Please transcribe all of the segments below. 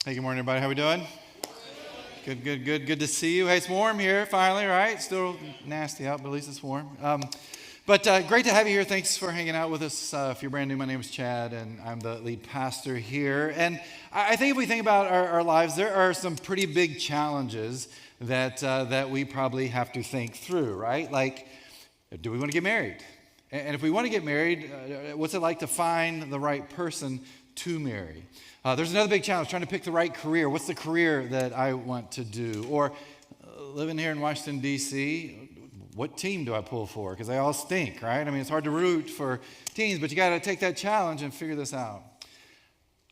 Hey, good morning, everybody. How we doing? Good to see you. Hey, it's warm here finally, right? Still nasty out, but at least it's warm. But great to have you here. Thanks for hanging out with us. If you're brand new, my name is Chad, and I'm the lead pastor here. And I think if we think about our lives, there are some pretty big challenges that we probably have to think through, right? Like, do we want to get married? And if we want to get married, what's it like to find the right person to marry? There's another big challenge, trying to pick the right career. What's the career that I want to do? Or living here in Washington, D.C., what team do I pull for? Because they all stink, right? I mean, it's hard to root for teams, but you got to take that challenge and figure this out.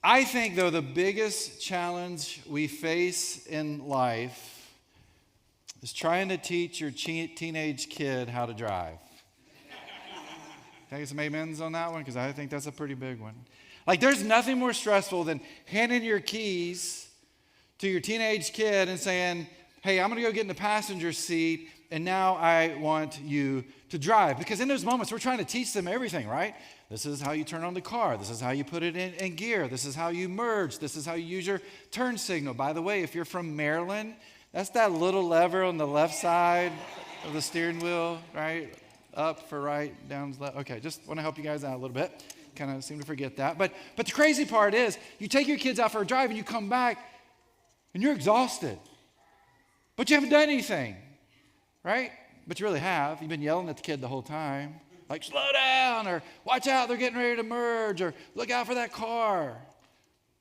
I think, though, the biggest challenge we face in life is trying to teach your teenage kid how to drive. Can I get some amens on that one? Because I think that's a pretty big one. Like, there's nothing more stressful than handing your keys to your teenage kid and saying, hey, I'm going to go get in the passenger seat, and now I want you to drive. Because in those moments, we're trying to teach them everything, right? This is how you turn on the car. This is how you put it in gear. This is how you merge. This is how you use your turn signal. By the way, if you're from Maryland, that's that little lever on the left side of the steering wheel, right? Up for right, down left. Okay, just want to help you guys out a little bit. Kind of seem to forget that. But the crazy part is, you take your kids out for a drive and you come back and you're exhausted. But you haven't done anything, right? But you really have. You've been yelling at the kid the whole time. Like, slow down, or watch out, they're getting ready to merge, or look out for that car.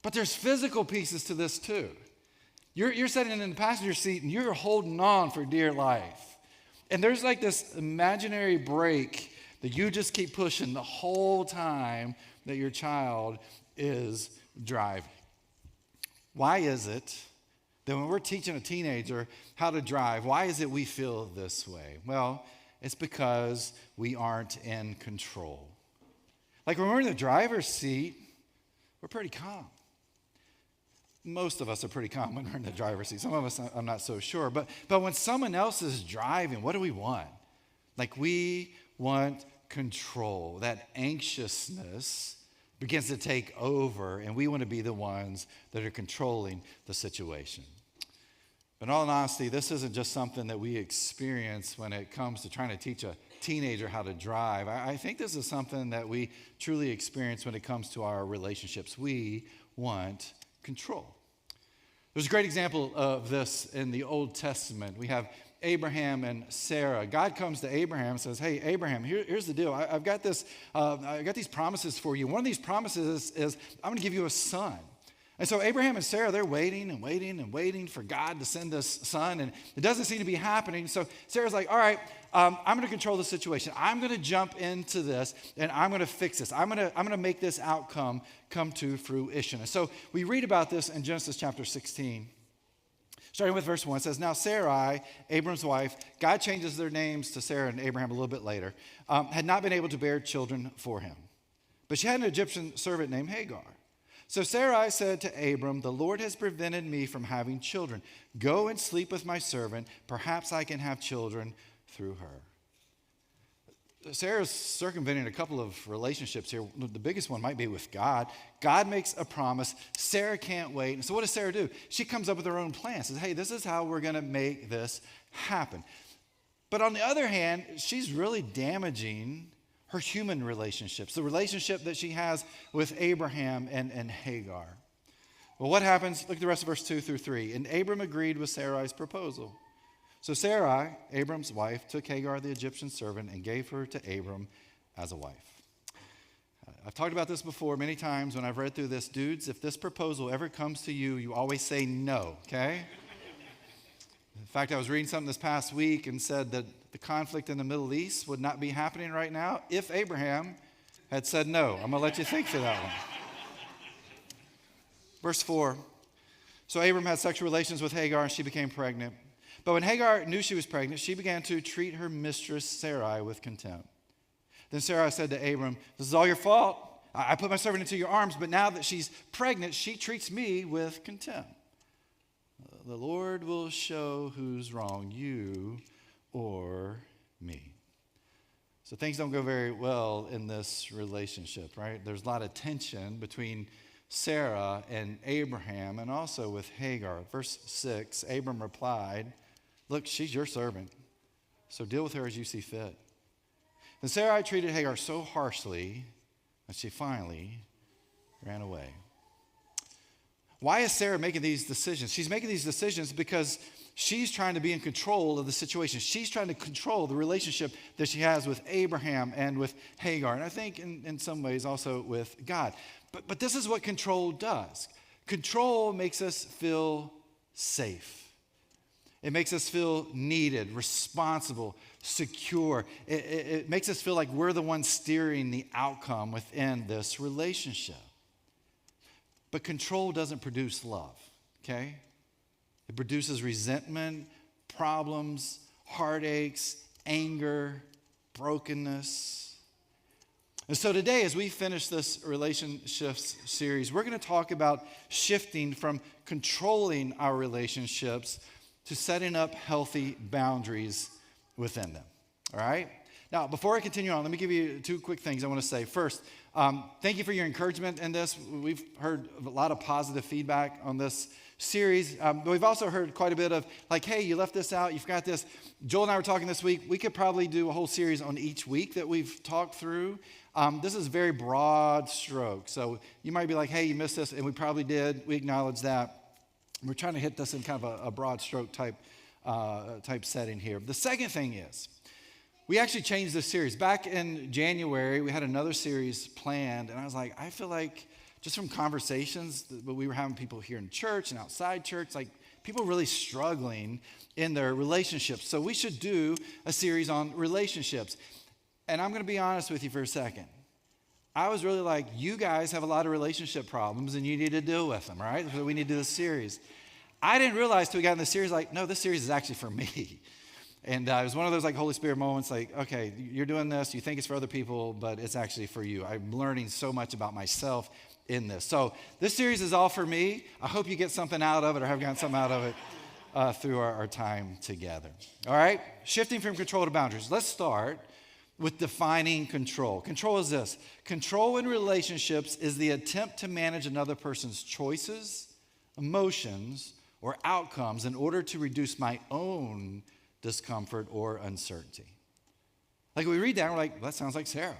But there's physical pieces to this too. You're sitting in the passenger seat and you're holding on for dear life. And there's like this imaginary brake that you just keep pushing the whole time that your child is driving. Why is it that when we're teaching a teenager how to drive, why is it we feel this way? Well, it's because we aren't in control. Like, when we're in the driver's seat, we're pretty calm. Most of us are pretty calm when we're in the driver's seat. Some of us, I'm not so sure. But when someone else is driving, what do we want? Like, we want control. That anxiousness begins to take over, and we want to be the ones that are controlling the situation. But in all honesty, this isn't just something that we experience when it comes to trying to teach a teenager how to drive. I think this is something that we truly experience when it comes to our relationships. We want control. There's a great example of this in the Old Testament. We have Abraham and Sarah. God comes to Abraham and says, hey, Abraham, here's the deal. I've got these promises for you. One of these promises is I'm going to give you a son. And so Abraham and Sarah, they're waiting for God to send this son, and it doesn't seem to be happening. So Sarah's like, all right, I'm going to control the situation. I'm going to jump into this, and I'm going to fix this. I'm going to make this outcome come to fruition. And so we read about this in Genesis chapter 16. Starting with verse 1, it says, now Sarai, Abram's wife, God changes their names to Sarah and Abraham a little bit later, had not been able to bear children for him. But she had an Egyptian servant named Hagar. So Sarai said to Abram, the Lord has prevented me from having children. Go and sleep with my servant. Perhaps I can have children through her. Sarah's circumventing a couple of relationships here. The biggest one might be with God. God makes a promise. Sarah can't wait. And so what does Sarah do? She comes up with her own plan. Says, hey, this is how we're going to make this happen. But on the other hand, she's really damaging her human relationships, the relationship that she has with Abraham and Hagar. Well, what happens? Look at the rest of verse 2 through 3. And Abram agreed with Sarai's proposal. So Sarai, Abram's wife, took Hagar, the Egyptian servant, and gave her to Abram as a wife. I've talked about this before many times when I've read through this. Dudes, if this proposal ever comes to you, you always say no, okay? In fact, I was reading something this past week and said that the conflict in the Middle East would not be happening right now if Abraham had said no. I'm going to let you think for that one. Verse 4. So Abram had sexual relations with Hagar, and she became pregnant. But when Hagar knew she was pregnant, she began to treat her mistress Sarai with contempt. Then Sarai said to Abram, this is all your fault. I put my servant into your arms, but now that she's pregnant, she treats me with contempt. The Lord will show who's wrong, you or me. So things don't go very well in this relationship, right? There's a lot of tension between Sarah and Abraham, and also with Hagar. Verse 6, Abram replied, "Look, she's your servant, so deal with her as you see fit." Then Sarai treated Hagar so harshly that she finally ran away. Why is Sarah making these decisions? She's making these decisions because she's trying to be in control of the situation. She's trying to control the relationship that she has with Abraham and with Hagar, and I think in some ways also with God. But this is what control does. Control makes us feel safe. It makes us feel needed, responsible, secure. It makes us feel like we're the ones steering the outcome within this relationship. But control doesn't produce love, okay? It produces resentment, problems, heartaches, anger, brokenness. And so today, as we finish this relationships series, we're going to talk about shifting from controlling our relationships to setting up healthy boundaries within them, all right? Now, before I continue on, let me give you two quick things I want to say. First, thank you for your encouragement in this. We've heard a lot of positive feedback on this series, but we've also heard quite a bit of like, hey, you left this out, you forgot this. Joel and I were talking this week. We could probably do a whole series on each week that we've talked through. This is very broad stroke, so you might be like, hey, you missed this, and we probably did. We acknowledge that. We're trying to hit this in kind of a broad stroke type setting here. The second thing is, we actually changed this series. Back in January, we had another series planned, and I was like, I feel like just from conversations that we were having people here in church and outside church, like people really struggling in their relationships. So we should do a series on relationships. And I'm going to be honest with you for a second. I was really like, you guys have a lot of relationship problems and you need to deal with them, right? So we need to do this series. I didn't realize till we got in the series, like, no, this series is actually for me. And it was one of those like Holy Spirit moments, like, okay, you're doing this, you think it's for other people, but it's actually for you. I'm learning so much about myself in this. So this series is all for me. I hope you get something out of it or have gotten something out of it through our time together. All right, shifting from control to boundaries. Let's start with defining control. Control is this. Control in relationships is the attempt to manage another person's choices, emotions, or outcomes in order to reduce my own discomfort or uncertainty. Like we read that, we're like, that sounds like Sarah.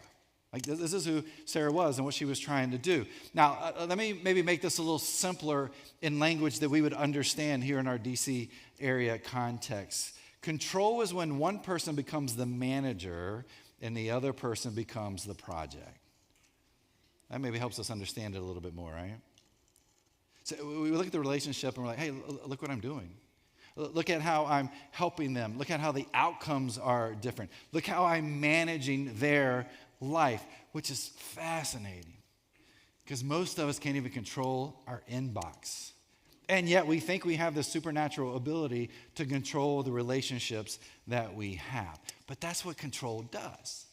Like this is who Sarah was and what she was trying to do. Now, let me maybe make this a little simpler in language that we would understand here in our DC area context. Control is when one person becomes the manager and the other person becomes the project. That maybe helps us understand it a little bit more, right? So we look at the relationship and we're like, hey, look what I'm doing. Look at how I'm helping them. Look at how the outcomes are different. Look how I'm managing their life, which is fascinating because most of us can't even control our inbox. And yet we think we have this supernatural ability to control the relationships that we have. But that's what control does.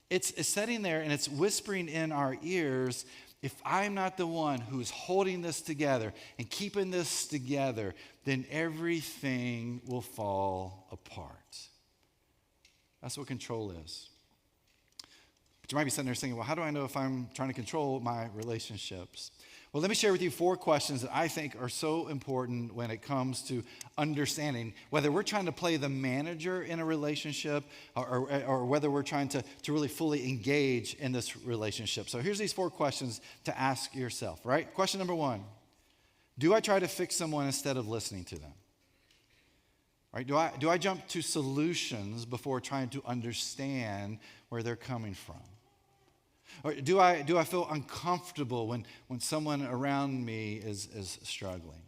It's sitting there and it's whispering in our ears, if I'm not the one who's holding this together and keeping this together, then everything will fall apart. That's what control is. But you might be sitting there thinking, well, how do I know if I'm trying to control my relationships? Well, let me share with you 4 questions that I think are so important when it comes to understanding whether we're trying to play the manager in a relationship or whether we're trying to really fully engage in this relationship. So here's these 4 questions to ask yourself, right? Question number 1, do I try to fix someone instead of listening to them? Right? Do I jump to solutions before trying to understand where they're coming from? Or do I feel uncomfortable when someone around me is struggling?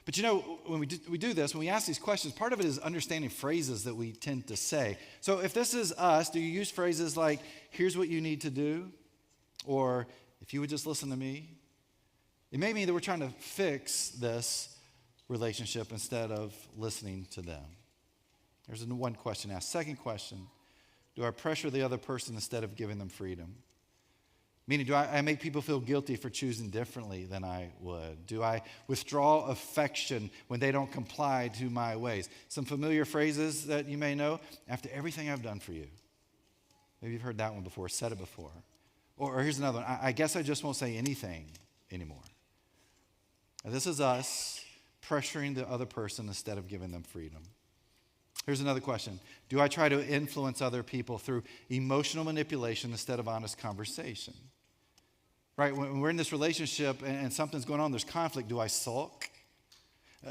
But you know, when we do this, when we ask these questions, part of it is understanding phrases that we tend to say. So if this is us, do you use phrases like, here's what you need to do? Or if you would just listen to me? It may mean that we're trying to fix this relationship instead of listening to them. There's one question asked. Second question, do I pressure the other person instead of giving them freedom? Meaning, do I make people feel guilty for choosing differently than I would? Do I withdraw affection when they don't comply to my ways? Some familiar phrases that you may know. After everything I've done for you. Maybe you've heard that one before, said it before. Or here's another one. I guess I just won't say anything anymore. And this is us pressuring the other person instead of giving them freedom. Here's another question. Do I try to influence other people through emotional manipulation instead of honest conversation? Right, when we're in this relationship and something's going on, there's conflict, do I sulk?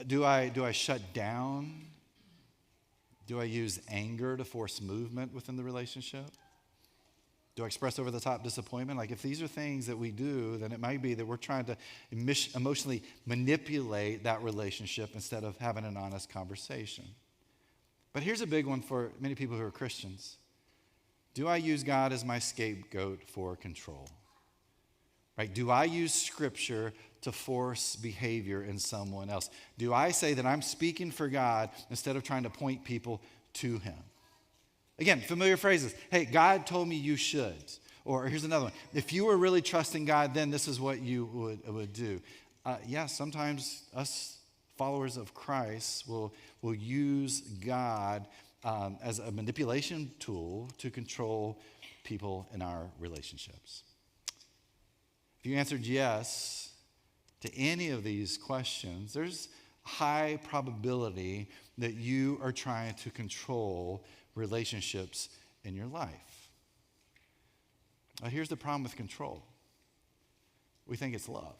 Do I shut down? Do I use anger to force movement within the relationship? Do I express over-the-top disappointment? Like, if these are things that we do, then it might be that we're trying to emotionally manipulate that relationship instead of having an honest conversation. But here's a big one for many people who are Christians. Do I use God as my scapegoat for control? Right? Do I use Scripture to force behavior in someone else? Do I say that I'm speaking for God instead of trying to point people to Him? Again, familiar phrases. Hey, God told me you should. Or here's another one. If you were really trusting God, then this is what you would do. Sometimes us followers of Christ will use God as a manipulation tool to control people in our relationships. If you answered yes to any of these questions, there's high probability that you are trying to control relationships in your life. Now, here's the problem with control. We think it's love.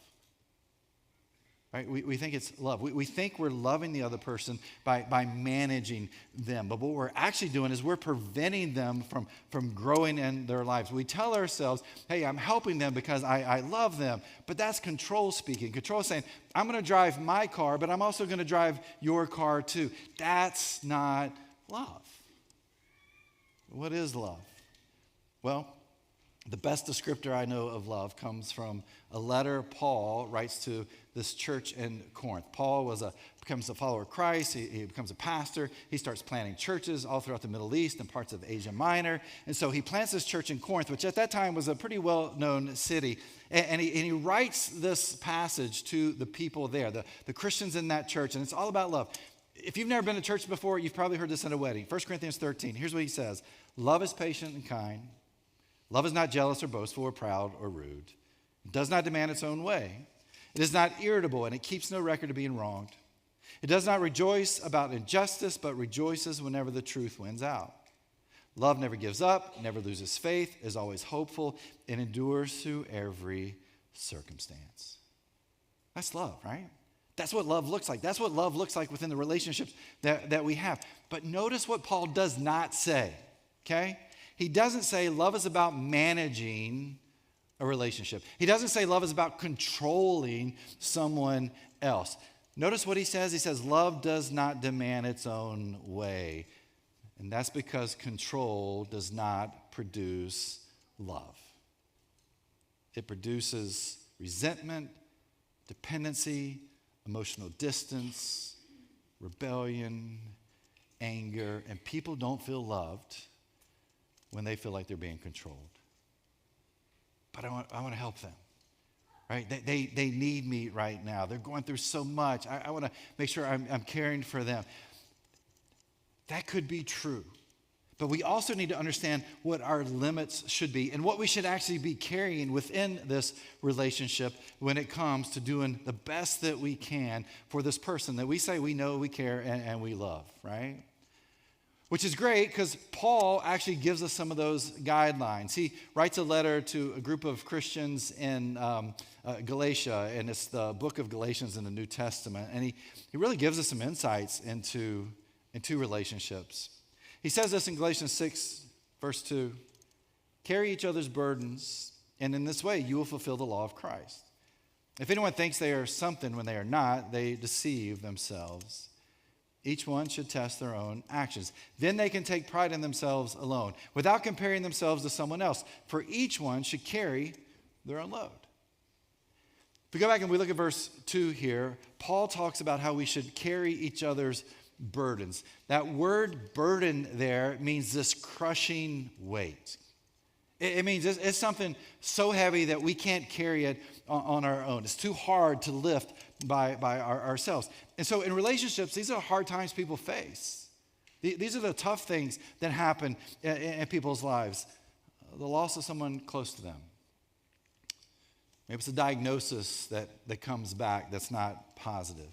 Right? We think it's love. We think we're loving the other person by managing them. But what we're actually doing is we're preventing them from growing in their lives. We tell ourselves, hey, I'm helping them because I love them. But that's control speaking. Control is saying, I'm going to drive my car, but I'm also going to drive your car too. That's not love. What is love? Well, the best descriptor I know of love comes from a letter Paul writes to this church in Corinth. Paul becomes a follower of Christ. He becomes a pastor. He starts planting churches all throughout the Middle East and parts of Asia Minor. And so he plants this church in Corinth, which at that time was a pretty well-known city. And he writes this passage to the people there, the Christians in that church. And it's all about love. If you've never been to church before, you've probably heard this at a wedding. 1 Corinthians 13, here's what he says. Love is patient and kind. Love is not jealous or boastful or proud or rude. It does not demand its own way. It is not irritable, and it keeps no record of being wronged. It does not rejoice about injustice, but rejoices whenever the truth wins out. Love never gives up, never loses faith, is always hopeful, and endures through every circumstance. That's love, right? That's what love looks like. That's what love looks like within the relationships that we have. But notice what Paul does not say, okay? He doesn't say love is about managing a relationship. He doesn't say love is about controlling someone else. Notice what he says. He says love does not demand its own way. And that's because control does not produce love. It produces resentment, dependency, emotional distance, rebellion, anger, and people don't feel loved when they feel like they're being controlled. But I want to help them, right? They need me right now. They're going through so much. I want to make sure I'm caring for them. That could be true. But we also need to understand what our limits should be and what we should actually be carrying within this relationship when it comes to doing the best that we can for this person that we say we know, we care, and we love, right? Which is great because Paul actually gives us some of those guidelines. He writes a letter to a group of Christians in Galatia, and it's the book of Galatians in the New Testament. And he really gives us some insights into relationships. He says this in Galatians 6, verse 2, carry each other's burdens, and in this way you will fulfill the law of Christ. If anyone thinks they are something when they are not, they deceive themselves. Each one should test their own actions. Then they can take pride in themselves alone, without comparing themselves to someone else. For each one should carry their own load. If we go back and we look at verse 2 here, Paul talks about how we should carry each other's burdens. That word burden there means this crushing weight. It means it's something so heavy that we can't carry it on our own. It's too hard to lift by ourselves. And so in relationships, these are hard times people face. These are the tough things that happen in people's lives. The loss of someone close to them. Maybe it's a diagnosis that comes back that's not positive.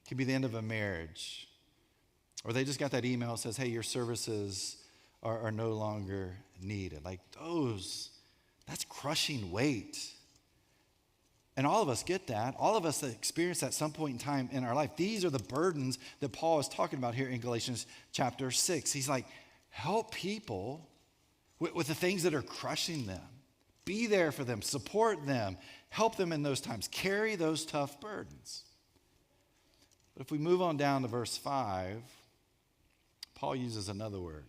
It could be the end of a marriage. Or they just got that email that says, hey, your services are no longer needed. Like that's crushing weight. And all of us get that. All of us that experience that at some point in time in our life. These are the burdens that Paul is talking about here in Galatians chapter 6. He's like, help people with the things that are crushing them. Be there for them. Support them. Help them in those times. Carry those tough burdens. But if we move on down to verse 5, Paul uses another word.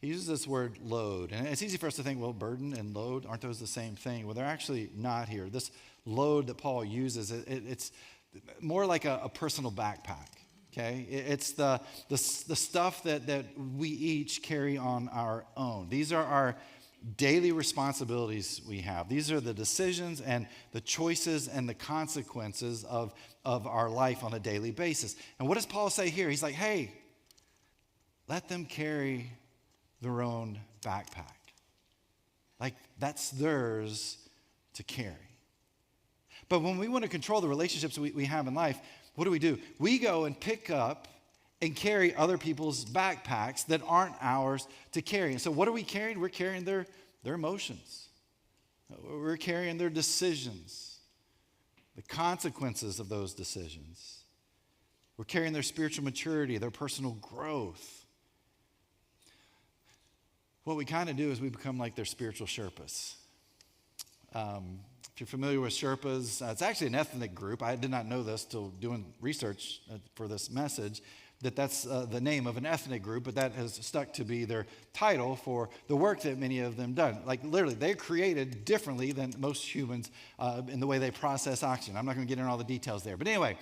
He uses this word load. And it's easy for us to think, well, burden and load, aren't those the same thing? Well, they're actually not here. This load that Paul uses, it's more like a personal backpack. Okay? It's the stuff that we each carry on our own. These are our daily responsibilities we have. These are the decisions and the choices and the consequences of our life on a daily basis. And what does Paul say here? He's like, hey, let them carry their own backpack. Like that's theirs to carry. But when we want to control the relationships we have in life, what do? We go and pick up and carry other people's backpacks that aren't ours to carry. And so what are we carrying? We're carrying their emotions. We're carrying their decisions, the consequences of those decisions. We're carrying their spiritual maturity, their personal growth. What we kind of do is we become like their spiritual Sherpas. If you're familiar with Sherpas, it's actually an ethnic group. I did not know this till doing research for this message, that's the name of an ethnic group, but that has stuck to be their title for the work that many of them done. Like literally, they're created differently than most humans in the way they process oxygen. I'm not going to get into all the details there. But anyway,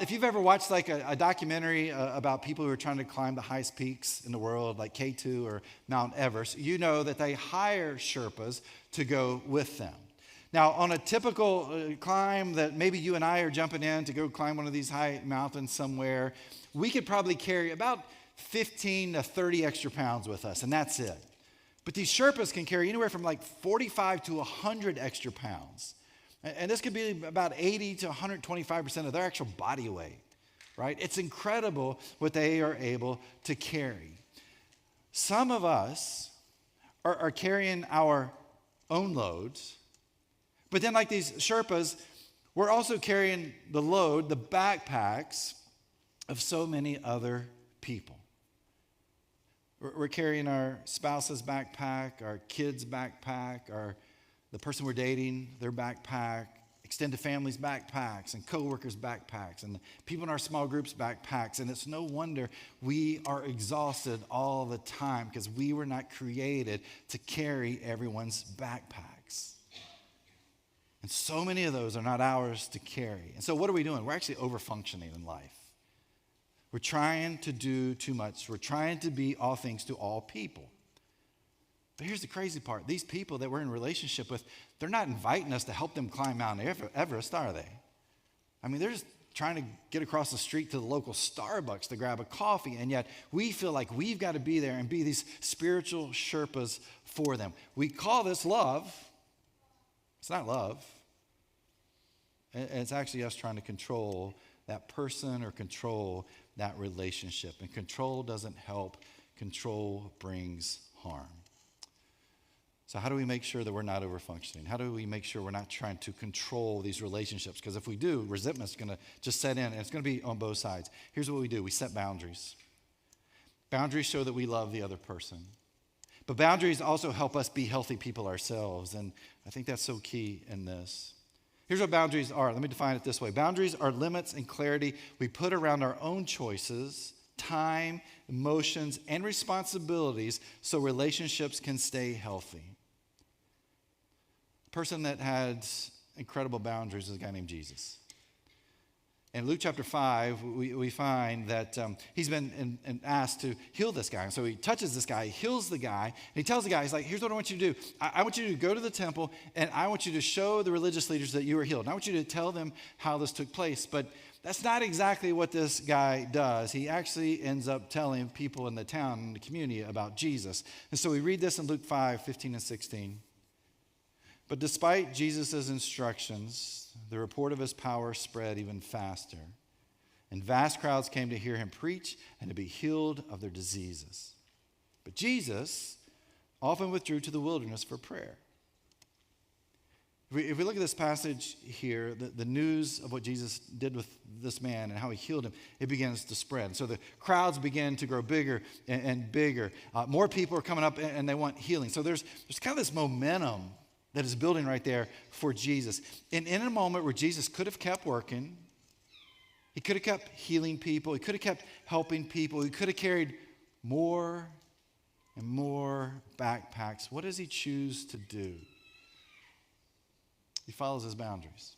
if you've ever watched like a documentary about people who are trying to climb the highest peaks in the world, like K2 or Mount Everest, you know that they hire Sherpas to go with them. Now, on a typical climb that maybe you and I are jumping in to go climb one of these high mountains somewhere, we could probably carry about 15 to 30 extra pounds with us, and that's it. But these Sherpas can carry anywhere from like 45 to 100 extra pounds. And this could be about 80 to 125% of their actual body weight, right? It's incredible what they are able to carry. Some of us are carrying our own loads, but then like these Sherpas, we're also carrying the load, the backpacks of so many other people. We're carrying our spouse's backpack, our kid's backpack, the person we're dating, their backpack, extended family's backpacks, and coworkers' backpacks, and the people in our small groups' backpacks. And it's no wonder we are exhausted all the time because we were not created to carry everyone's backpacks. And so many of those are not ours to carry. And so what are we doing? We're actually over-functioning in life. We're trying to do too much. We're trying to be all things to all people. But here's the crazy part. These people that we're in relationship with, they're not inviting us to help them climb Mount Everest, are they? I mean, they're just trying to get across the street to the local Starbucks to grab a coffee, and yet we feel like we've got to be there and be these spiritual Sherpas for them. We call this love. It's not love. It's actually us trying to control that person or control that relationship. And control doesn't help. Control brings harm. So how do we make sure that we're not over-functioning? How do we make sure we're not trying to control these relationships? Because if we do, resentment's going to just set in, and it's going to be on both sides. Here's what we do. We set boundaries. Boundaries show that we love the other person. But boundaries also help us be healthy people ourselves, and I think that's so key in this. Here's what boundaries are. Let me define it this way. Boundaries are limits and clarity we put around our own choices, time, emotions, and responsibilities so relationships can stay healthy. A person that had incredible boundaries is a guy named Jesus. In Luke chapter 5, we find that he's been asked to heal this guy. And so he touches this guy, heals the guy, and he tells the guy, he's like, here's what I want you to do. I want you to go to the temple, and I want you to show the religious leaders that you were healed. And I want you to tell them how this took place. But that's not exactly what this guy does. He actually ends up telling people in the town, in the community, about Jesus. And so we read this in Luke 5, 15 and 16. But despite Jesus' instructions, the report of his power spread even faster, and vast crowds came to hear him preach and to be healed of their diseases. But Jesus often withdrew to the wilderness for prayer. If we look at this passage here, the news of what Jesus did with this man and how he healed him, it begins to spread. So the crowds begin to grow bigger and bigger. More people are coming up and they want healing. So there's kind of this momentum that is building right there for Jesus. And in a moment where Jesus could have kept working, he could have kept healing people, he could have kept helping people, he could have carried more and more backpacks. What does he choose to do? He follows his boundaries.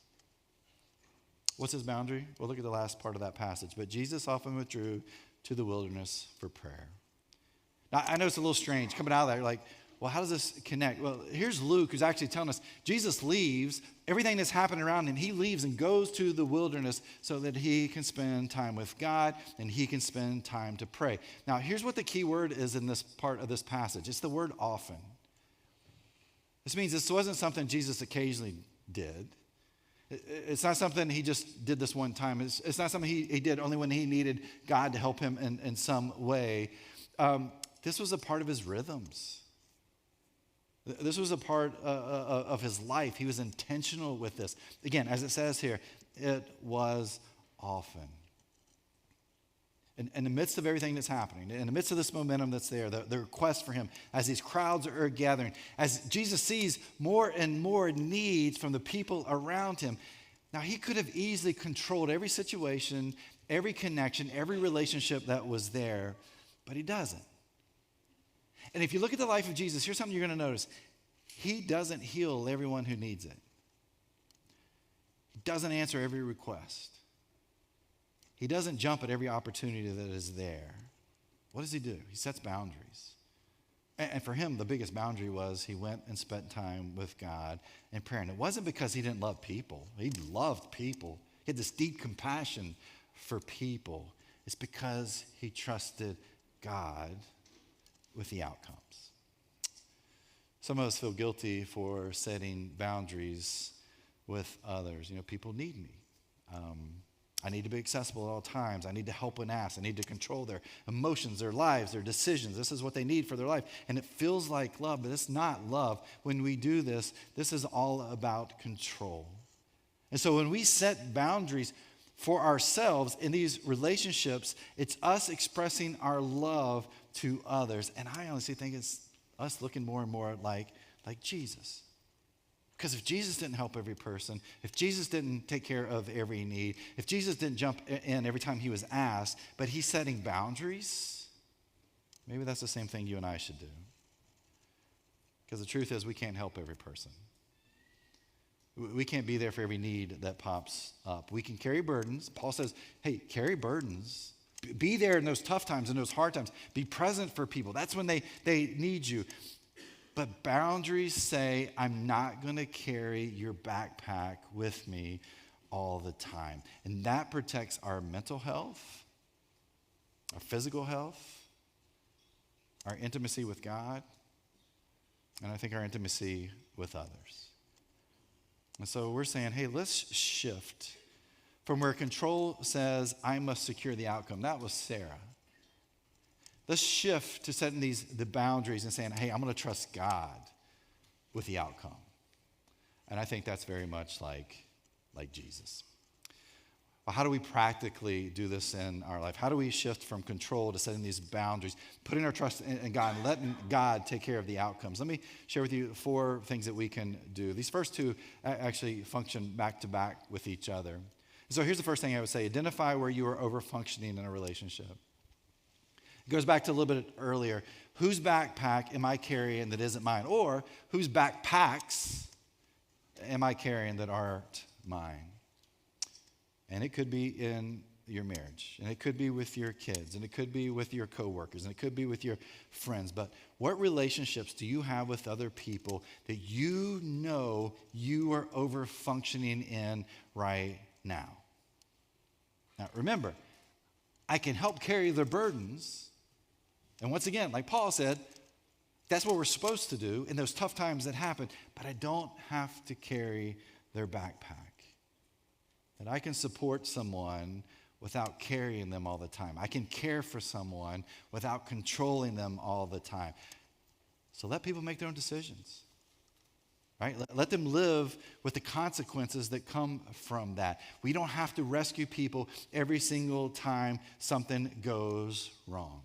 What's his boundary? Well, look at the last part of that passage. But Jesus often withdrew to the wilderness for prayer. Now, I know it's a little strange coming out of there, like, well, how does this connect? Well, here's Luke who's actually telling us Jesus leaves, everything that's happening around him, he leaves and goes to the wilderness so that he can spend time with God and he can spend time to pray. Now, here's what the key word is in this part of this passage. It's the word often. This means this wasn't something Jesus occasionally did. It's not something he just did this one time. It's not something he did only when he needed God to help him in some way. This was a part of his rhythms. This was a part of his life. He was intentional with this. Again, as it says here, it was often. In the midst of everything that's happening, in the midst of this momentum that's there, the request for him, as these crowds are gathering, as Jesus sees more and more needs from the people around him, now he could have easily controlled every situation, every connection, every relationship that was there, but he doesn't. And if you look at the life of Jesus, here's something you're going to notice. He doesn't heal everyone who needs it. He doesn't answer every request. He doesn't jump at every opportunity that is there. What does he do? He sets boundaries. And for him, the biggest boundary was he went and spent time with God in prayer. And it wasn't because he didn't love people. He loved people. He had this deep compassion for people. It's because he trusted God with the outcomes. Some of us feel guilty for setting boundaries with others. You know, people need me. I need to be accessible at all times. I need to help when asked. I need to control their emotions, their lives, their decisions. This is what they need for their life. And it feels like love, but it's not love. When we do this, this is all about control. And so when we set boundaries for ourselves in these relationships, it's us expressing our love to others. And I honestly think it's us looking more and more like Jesus. Because if Jesus didn't help every person, if Jesus didn't take care of every need, if Jesus didn't jump in every time he was asked, but he's setting boundaries, maybe that's the same thing you and I should do. Because the truth is we can't help every person. We can't be there for every need that pops up. We can carry burdens. Paul says, hey, carry burdens. Be there in those tough times, in those hard times. Be present for people. That's when they need you. But boundaries say, I'm not going to carry your backpack with me all the time. And that protects our mental health, our physical health, our intimacy with God, and I think our intimacy with others. And so we're saying, hey, let's shift from where control says, I must secure the outcome. That was Sarah. Let's shift to setting the boundaries and saying, hey, I'm going to trust God with the outcome. And I think that's very much like Jesus. Well, how do we practically do this in our life? How do we shift from control to setting these boundaries, putting our trust in God and letting God take care of the outcomes? Let me share with you 4 things that we can do. These first 2 actually function back to back with each other. So here's the first thing I would say. Identify where you are over-functioning in a relationship. It goes back to a little bit earlier. Whose backpack am I carrying that isn't mine? Or whose backpacks am I carrying that aren't mine? And it could be in your marriage, and it could be with your kids, and it could be with your coworkers, and it could be with your friends. But what relationships do you have with other people that you know you are over-functioning in right now? Now, remember, I can help carry their burdens. And once again, like Paul said, That's what we're supposed to do in those tough times that happen, but I don't have to carry their backpack. That I can support someone without carrying them all the time. I can care for someone without controlling them all the time. So let people make their own decisions, right? Let them live with the consequences that come from that. We don't have to rescue people every single time something goes wrong.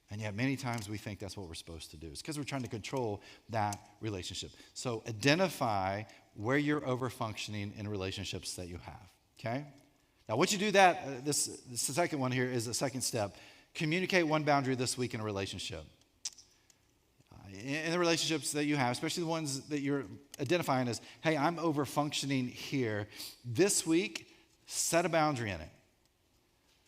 And yet many times we think that's what we're supposed to do. It's because we're trying to control that relationship. So identify where you're over-functioning in relationships that you have, okay? Now, once you do that, the second one here is the second step. Communicate one boundary this week in a relationship. In the relationships that you have, especially the ones that you're identifying as, hey, I'm over-functioning here. This week, set a boundary in it.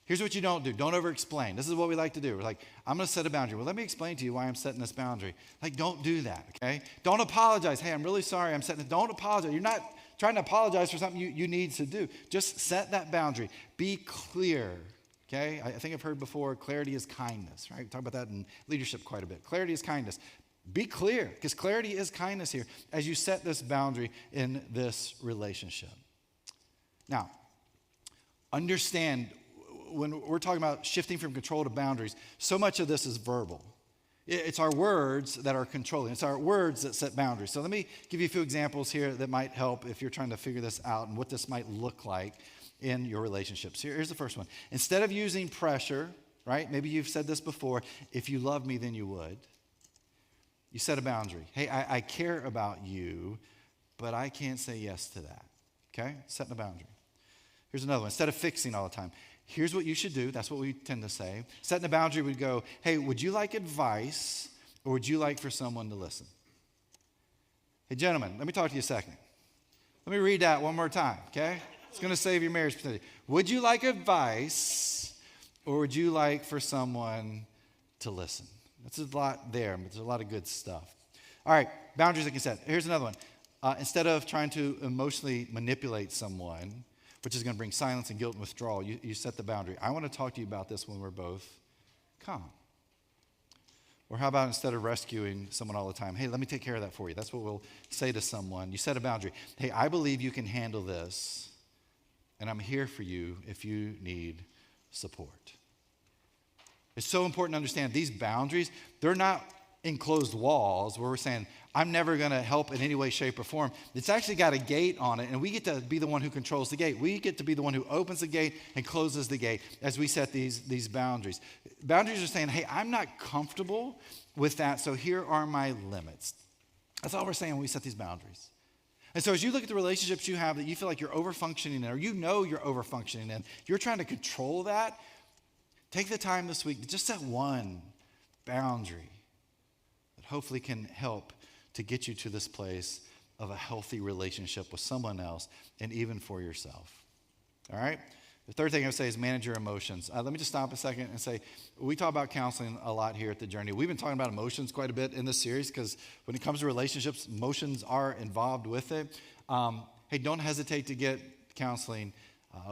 Here's what you don't do. Don't over-explain. This is what we like to do. We're like, I'm going to set a boundary. Well, let me explain to you why I'm setting this boundary. Like, don't do that, okay? Don't apologize. Hey, I'm really sorry I'm setting it. Don't apologize. You're not trying to apologize for something you need to do. Just set that boundary. Be clear, okay? I think I've heard before, clarity is kindness, right? We talk about that in leadership quite a bit. Clarity is kindness. Be clear, because clarity is kindness here as you set this boundary in this relationship. Now, understand, when we're talking about shifting from control to boundaries, so much of this is verbal. It's our words that are controlling. It's our words that set boundaries. So let me give you a few examples here that might help if you're trying to figure this out and what this might look like in your relationships. Here's the first one. Instead of using pressure, right? Maybe you've said this before, if you love me, then you would. You set a boundary. Hey, I care about you, but I can't say yes to that. Okay? Setting a boundary. Here's another one. Instead of fixing all the time, here's what you should do. That's what we tend to say. Setting a boundary would go, hey, would you like advice or would you like for someone to listen? Hey, gentlemen, let me talk to you a second. Let me read that one more time, okay? It's going to save your marriage potential. Would you like advice or would you like for someone to listen? That's a lot there, but there's a lot of good stuff. All right, boundaries that can set. Here's another one. Instead of trying to emotionally manipulate someone, which is going to bring silence and guilt and withdrawal, you set the boundary. I want to talk to you about this when we're both calm. Or how about instead of rescuing someone all the time, hey, let me take care of that for you. That's what we'll say to someone. You set a boundary. Hey, I believe you can handle this, and I'm here for you if you need support. It's so important to understand these boundaries, they're not enclosed walls where we're saying, I'm never going to help in any way, shape, or form. It's actually got a gate on it, and we get to be the one who controls the gate. We get to be the one who opens the gate and closes the gate as we set these boundaries. Boundaries are saying, hey, I'm not comfortable with that, so here are my limits. That's all we're saying when we set these boundaries. And so as you look at the relationships you have that you feel like you're over-functioning in, or you know you're over-functioning in, you're trying to control that, take the time this week to just set one boundary that hopefully can help to get you to this place of a healthy relationship with someone else and even for yourself. All right? The third thing I would say is manage your emotions. Let me just stop a second and say, we talk about counseling a lot here at The Journey. We've been talking about emotions quite a bit in this series because when it comes to relationships, emotions are involved with it. Hey, don't hesitate to get counseling.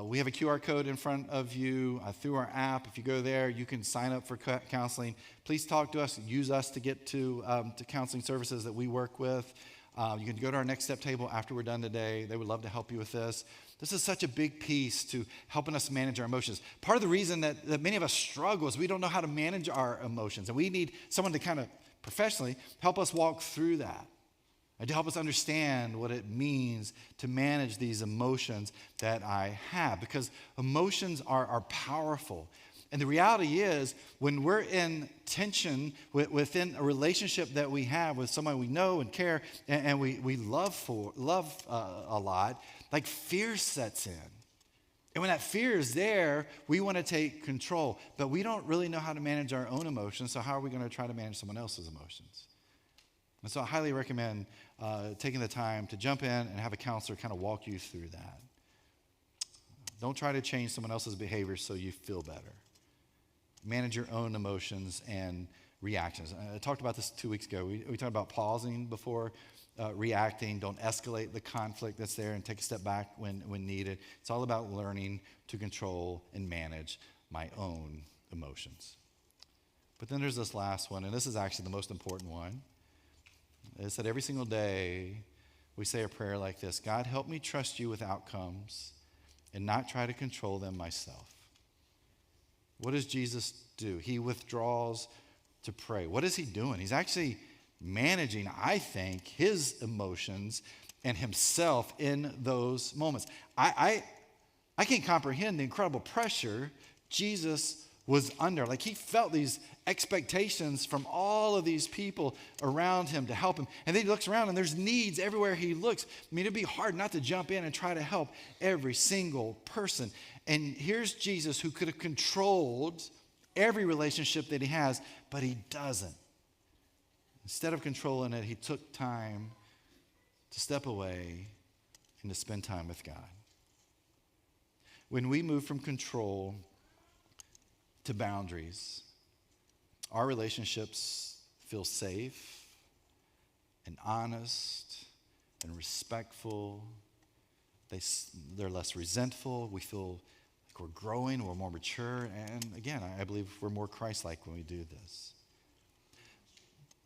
We have a QR code in front of you through our app. If you go there, you can sign up for counseling. Please talk to us. Use us to get to counseling services that we work with. You can go to our next step table after we're done today. They would love to help you with this. This is such a big piece to helping us manage our emotions. Part of the reason that many of us struggle is we don't know how to manage our emotions. And we need someone to kind of professionally help us walk through that. And to help us understand what it means to manage these emotions that I have. Because emotions are powerful. And the reality is, when we're in tension within a relationship that we have with someone we know and care and we love a lot, like fear sets in. And when that fear is there, we want to take control. But we don't really know how to manage our own emotions, so how are we going to try to manage someone else's emotions? And so I highly recommend taking the time to jump in and have a counselor kind of walk you through that. Don't try to change someone else's behavior so you feel better. Manage your own emotions and reactions. I talked about this 2 weeks ago. We talked about pausing before reacting. Don't escalate the conflict that's there and take a step back when needed. It's all about learning to control and manage my own emotions. But then there's this last one, and this is actually the most important one. It's that every single day we say a prayer like this: God, help me trust you with outcomes and not try to control them myself. What does Jesus do? He withdraws to pray. What is he doing? He's actually managing, I think, his emotions and himself in those moments. I can't comprehend the incredible pressure Jesus was under. Like, he felt these expectations from all of these people around him to help him. And then he looks around and there's needs everywhere he looks. I mean, it'd be hard not to jump in and try to help every single person. And here's Jesus, who could have controlled every relationship that he has, but he doesn't. Instead of controlling it, he took time to step away and to spend time with God. When we move from control to boundaries, our relationships feel safe and honest and respectful. They're less resentful. We feel like we're growing, we're more mature, and again, I believe we're more Christ-like when we do this.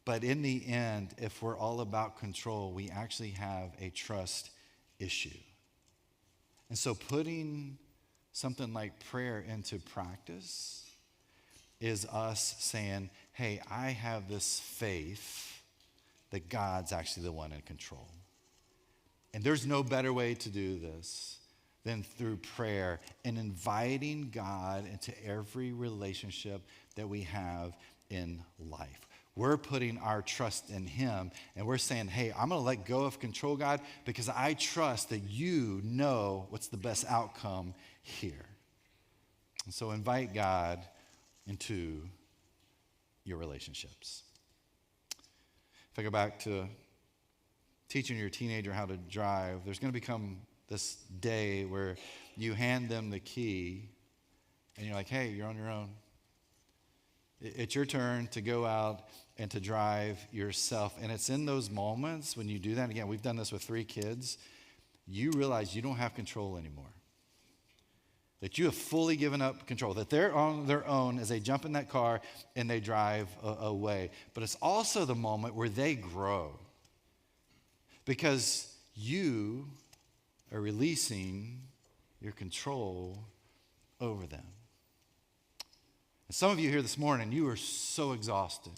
But in the end, if we're all about control, we actually have a trust issue. And so putting something like prayer into practice is us saying, hey, I have this faith that God's actually the one in control. And there's no better way to do this than through prayer and inviting God into every relationship that we have in life. We're putting our trust in him, and we're saying, hey, I'm going to let go of control, God, because I trust that you know what's the best outcome here. And so invite God into your relationships. If I go back to teaching your teenager how to drive, there's going to become this day where you hand them the key, and you're like, hey, you're on your own. It's your turn to go out and to drive yourself. And it's in those moments when you do that, again, we've done this with 3 kids, you realize you don't have control anymore. That you have fully given up control, that they're on their own as they jump in that car and they drive away. But it's also the moment where they grow, because you are releasing your control over them. And some of you here this morning, you are so exhausted.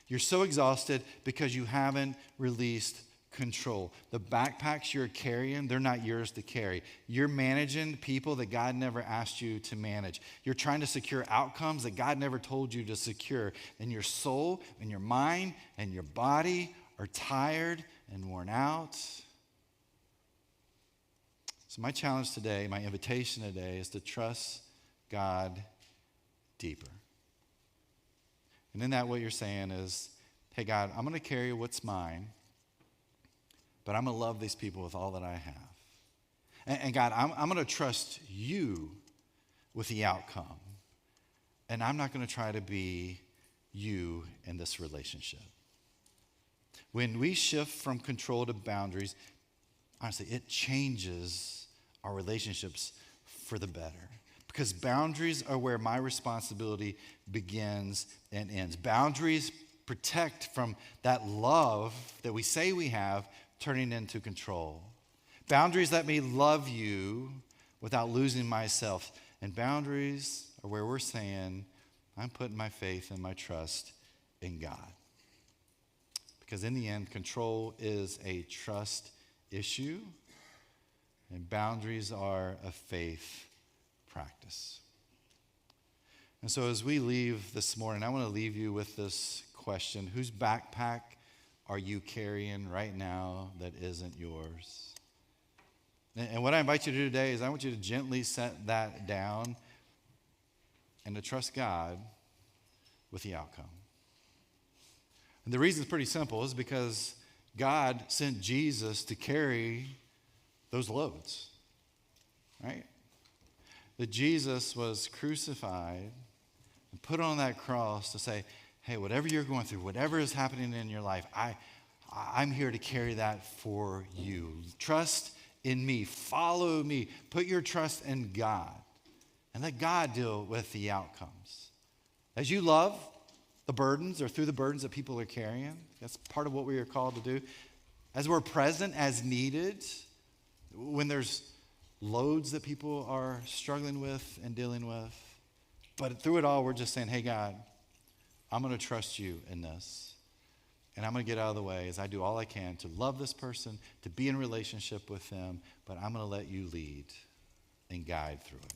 You're so exhausted because you haven't released control. The backpacks you're carrying, they're not yours to carry. You're managing people that God never asked you to manage. You're trying to secure outcomes that God never told you to secure. And your soul and your mind and your body are tired and worn out. So my challenge today, my invitation today, is to trust God deeper. And in that, what you're saying is, hey, God, I'm going to carry what's mine, but I'm going to love these people with all that I have. And God, I'm going to trust you with the outcome. And I'm not going to try to be you in this relationship. When we shift from control to boundaries, honestly, it changes our relationships for the better. Because boundaries are where my responsibility begins and ends. Boundaries protect from that love that we say we have turning into control. Boundaries let me love you without losing myself. And boundaries are where we're saying, I'm putting my faith and my trust in God. Because in the end, control is a trust issue, and boundaries are a faith practice. And so as we leave this morning, I want to leave you with this question: whose backpack are you carrying right now that isn't yours? And what I invite you to do today is I want you to gently set that down and to trust God with the outcome. And the reason is pretty simple, is because God sent Jesus to carry those loads, right? That Jesus was crucified and put on that cross to say, hey, whatever you're going through, whatever is happening in your life, I'm here to carry that for you. Trust in me. Follow me. Put your trust in God. And let God deal with the outcomes. As you love the burdens or through the burdens that people are carrying, that's part of what we are called to do. As we're present as needed, when there's loads that people are struggling with and dealing with. But through it all, we're just saying, hey, God, I'm going to trust you in this. And I'm going to get out of the way as I do all I can to love this person, to be in relationship with them. But I'm going to let you lead and guide through it.